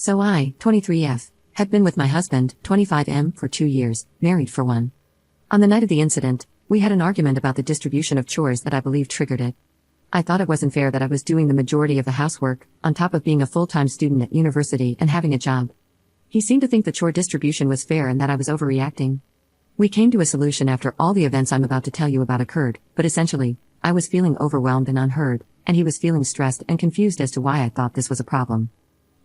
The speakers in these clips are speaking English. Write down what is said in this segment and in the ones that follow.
So I, 23F, had been with my husband, 25M, for 2 years, married for 1. On the night of the incident, we had an argument about the distribution of chores that I believe triggered it. I thought it wasn't fair that I was doing the majority of the housework, on top of being a full-time student at university and having a job. He seemed to think the chore distribution was fair and that I was overreacting. We came to a solution after all the events I'm about to tell you about occurred, but essentially, I was feeling overwhelmed and unheard, and he was feeling stressed and confused as to why I thought this was a problem.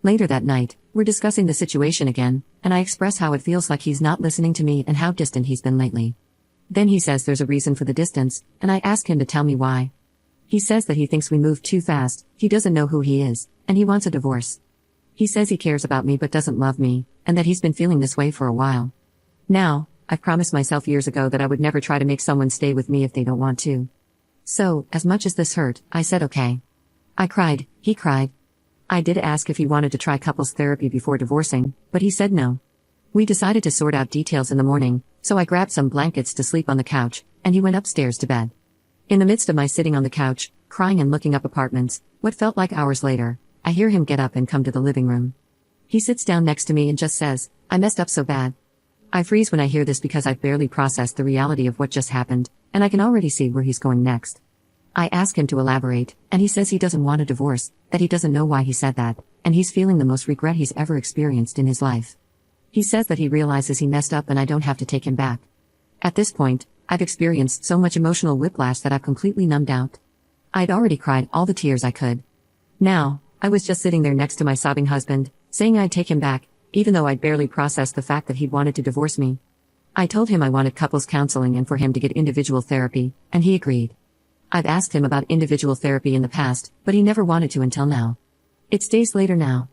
Later that night, we're discussing the situation again, and I express how it feels like he's not listening to me and how distant he's been lately. Then he says there's a reason for the distance, and I ask him to tell me why. He says that he thinks we moved too fast, he doesn't know who he is, and he wants a divorce. He says he cares about me but doesn't love me, and that he's been feeling this way for a while. Now, I promised myself years ago that I would never try to make someone stay with me if they don't want to. So, as much as this hurt, I said okay. I cried, he cried. I did ask if he wanted to try couples therapy before divorcing, but he said no. We decided to sort out details in the morning, so I grabbed some blankets to sleep on the couch, and he went upstairs to bed. In the midst of my sitting on the couch, crying and looking up apartments, what felt like hours later, I hear him get up and come to the living room. He sits down next to me and just says, "I messed up so bad." I freeze when I hear this because I've barely processed the reality of what just happened, and I can already see where he's going next. I ask him to elaborate, and he says he doesn't want a divorce, that he doesn't know why he said that, and he's feeling the most regret he's ever experienced in his life. He says that he realizes he messed up and I don't have to take him back. At this point, I've experienced so much emotional whiplash that I've completely numbed out. I'd already cried all the tears I could. Now, I was just sitting there next to my sobbing husband, saying I'd take him back, even though I'd barely processed the fact that he'd wanted to divorce me. I told him I wanted couples counseling and for him to get individual therapy, and he agreed. I've asked him about individual therapy in the past, but he never wanted to until now. It's days later now.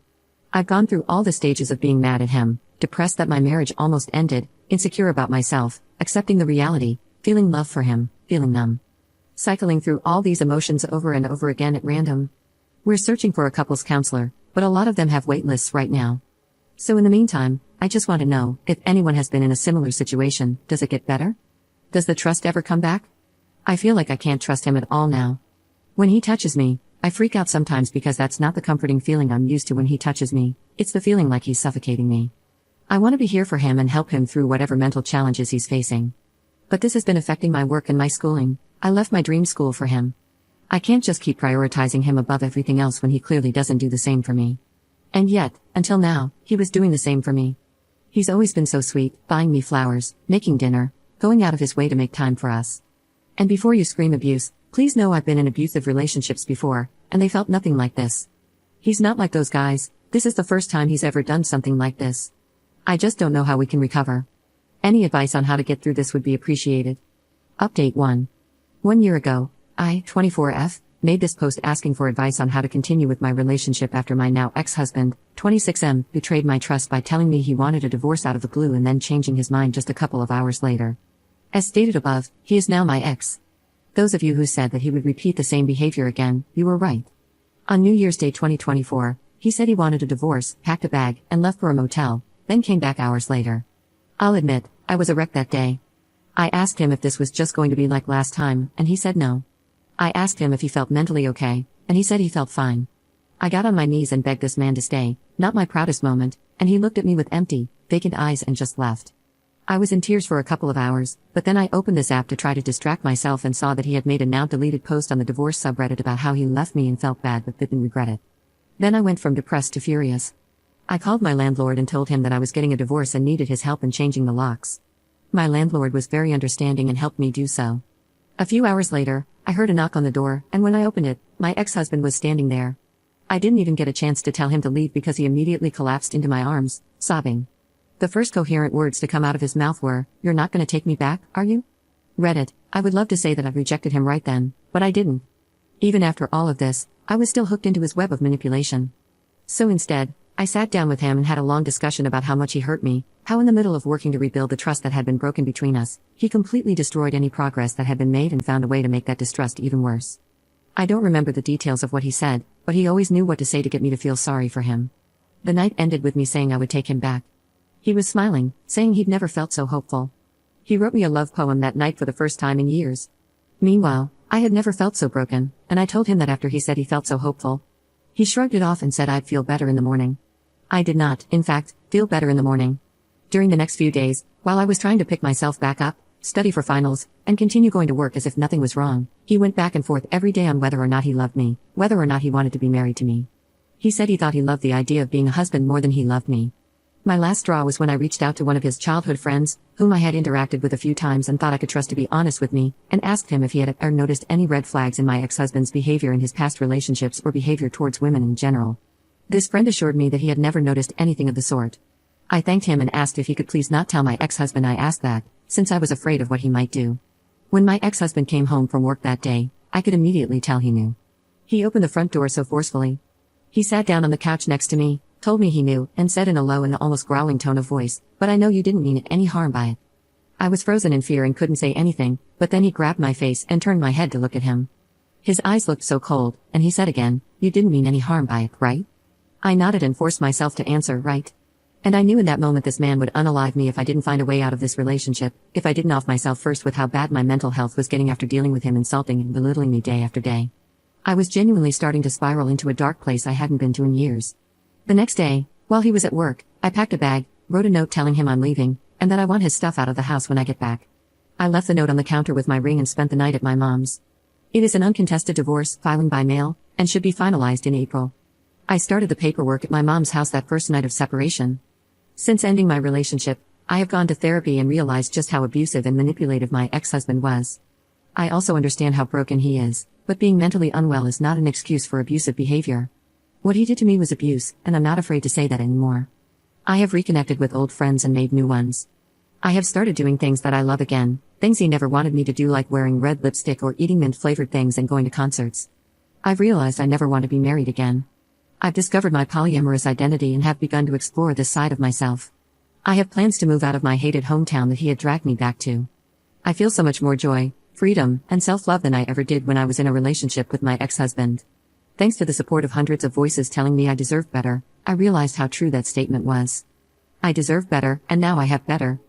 I've gone through all the stages of being mad at him, depressed that my marriage almost ended, insecure about myself, accepting the reality, feeling love for him, feeling numb. Cycling through all these emotions over and over again at random. We're searching for a couples counselor, but a lot of them have wait lists right now. So in the meantime, I just want to know, if anyone has been in a similar situation, does it get better? Does the trust ever come back? I feel like I can't trust him at all now. When he touches me, I freak out sometimes because that's not the comforting feeling I'm used to when he touches me, it's the feeling like he's suffocating me. I want to be here for him and help him through whatever mental challenges he's facing. But this has been affecting my work and my schooling. I left my dream school for him. I can't just keep prioritizing him above everything else when he clearly doesn't do the same for me. And yet, until now, he was doing the same for me. He's always been so sweet, buying me flowers, making dinner, going out of his way to make time for us. And before you scream abuse, please know I've been in abusive relationships before, and they felt nothing like this. He's not like those guys, this is the first time he's ever done something like this. I just don't know how we can recover. Any advice on how to get through this would be appreciated. Update 1. 1 year ago, I, 24F, made this post asking for advice on how to continue with my relationship after my now ex-husband, 26M, betrayed my trust by telling me he wanted a divorce out of the blue and then changing his mind just a couple of hours later. As stated above, he is now my ex. Those of you who said that he would repeat the same behavior again, you were right. On New Year's Day 2024, he said he wanted a divorce, packed a bag, and left for a motel, then came back hours later. I'll admit, I was a wreck that day. I asked him if this was just going to be like last time, and he said no. I asked him if he felt mentally okay, and he said he felt fine. I got on my knees and begged this man to stay, not my proudest moment, and he looked at me with empty, vacant eyes and just left. I was in tears for a couple of hours, but then I opened this app to try to distract myself and saw that he had made a now-deleted post on the divorce subreddit about how he left me and felt bad but didn't regret it. Then I went from depressed to furious. I called my landlord and told him that I was getting a divorce and needed his help in changing the locks. My landlord was very understanding and helped me do so. A few hours later, I heard a knock on the door, and when I opened it, my ex-husband was standing there. I didn't even get a chance to tell him to leave because he immediately collapsed into my arms, sobbing. The first coherent words to come out of his mouth were, "You're not going to take me back, are you?" Reddit, I would love to say that I've rejected him right then, but I didn't. Even after all of this, I was still hooked into his web of manipulation. So instead, I sat down with him and had a long discussion about how much he hurt me, how in the middle of working to rebuild the trust that had been broken between us, he completely destroyed any progress that had been made and found a way to make that distrust even worse. I don't remember the details of what he said, but he always knew what to say to get me to feel sorry for him. The night ended with me saying I would take him back. He was smiling, saying he'd never felt so hopeful. He wrote me a love poem that night for the first time in years. Meanwhile, I had never felt so broken, and I told him that after he said he felt so hopeful. He shrugged it off and said I'd feel better in the morning. I did not, in fact, feel better in the morning. During the next few days, while I was trying to pick myself back up, study for finals, and continue going to work as if nothing was wrong, he went back and forth every day on whether or not he loved me, whether or not he wanted to be married to me. He said he thought he loved the idea of being a husband more than he loved me. My last straw was when I reached out to one of his childhood friends, whom I had interacted with a few times and thought I could trust to be honest with me, and asked him if he had ever noticed any red flags in my ex-husband's behavior in his past relationships or behavior towards women in general. This friend assured me that he had never noticed anything of the sort. I thanked him and asked if he could please not tell my ex-husband I asked that, since I was afraid of what he might do. When my ex-husband came home from work that day, I could immediately tell he knew. He opened the front door so forcefully. He sat down on the couch next to me, told me he knew, and said in a low and almost growling tone of voice, "But I know you didn't mean any harm by it." I was frozen in fear and couldn't say anything, but then he grabbed my face and turned my head to look at him. His eyes looked so cold, and he said again, "You didn't mean any harm by it, right?" I nodded and forced myself to answer, "Right." And I knew in that moment this man would unalive me if I didn't find a way out of this relationship, if I didn't off myself first with how bad my mental health was getting after dealing with him insulting and belittling me day after day. I was genuinely starting to spiral into a dark place I hadn't been to in years. The next day, while he was at work, I packed a bag, wrote a note telling him I'm leaving, and that I want his stuff out of the house when I get back. I left the note on the counter with my ring and spent the night at my mom's. It is an uncontested divorce, filing by mail, and should be finalized in April. I started the paperwork at my mom's house that first night of separation. Since ending my relationship, I have gone to therapy and realized just how abusive and manipulative my ex-husband was. I also understand how broken he is, but being mentally unwell is not an excuse for abusive behavior. What he did to me was abuse, and I'm not afraid to say that anymore. I have reconnected with old friends and made new ones. I have started doing things that I love again, things he never wanted me to do, like wearing red lipstick or eating mint-flavored things and going to concerts. I've realized I never want to be married again. I've discovered my polyamorous identity and have begun to explore this side of myself. I have plans to move out of my hated hometown that he had dragged me back to. I feel so much more joy, freedom, and self-love than I ever did when I was in a relationship with my ex-husband. Thanks to the support of hundreds of voices telling me I deserved better, I realized how true that statement was. I deserve better, and now I have better.